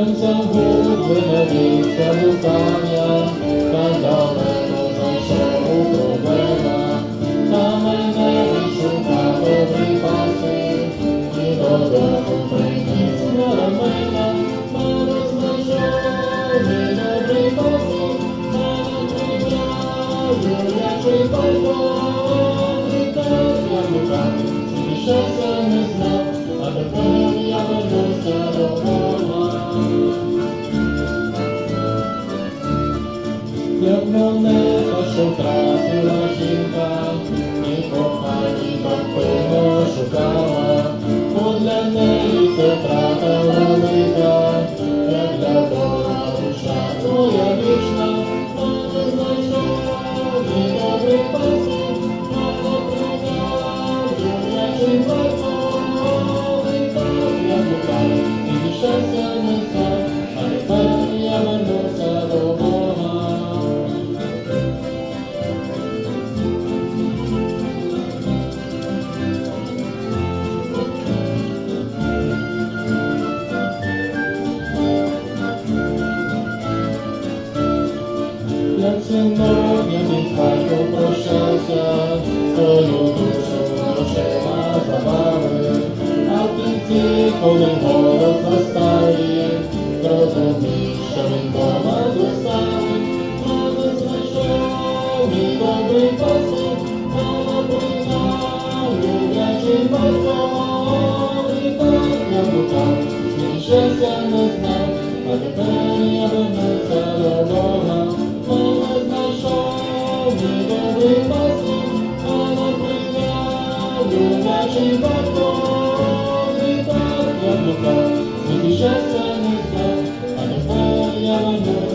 Там загублене віця лукання, та далеко зайшов у проблема, та мене відшукав добрий паси, і додому приніс на рамена. Мене знайшов мій добрий паси, мене прийняв люблячий батько. Літав я лукав, і щастя не знав, а тепер я вернуся до Бога. Як монета, що втратила жінка, і кохані так пильно шукала, бо для неї це втрата велика, як для Бога душа твоя вічна. Мене знайшов мій добрий пастир, мене прийняв люблячий батько. Літав я лукав, і щастя не знав, а тепер я вернуся до Бога. Як синок, я від батько прощався, свою душу грошима забавив, а в кінці, коли голос заставив, зрозумів, що він дома доставив. Мене знайшов мій добрий пастир, мене прийняв люблячий батько. Літав я блукав, і щастя не знав, а тепер я вернуся до Бога. Мене знайшов мій добрий пастир, мене прийняв люблячий батько. Літав я блукав, і щастя не знав, а тепер я вернуся.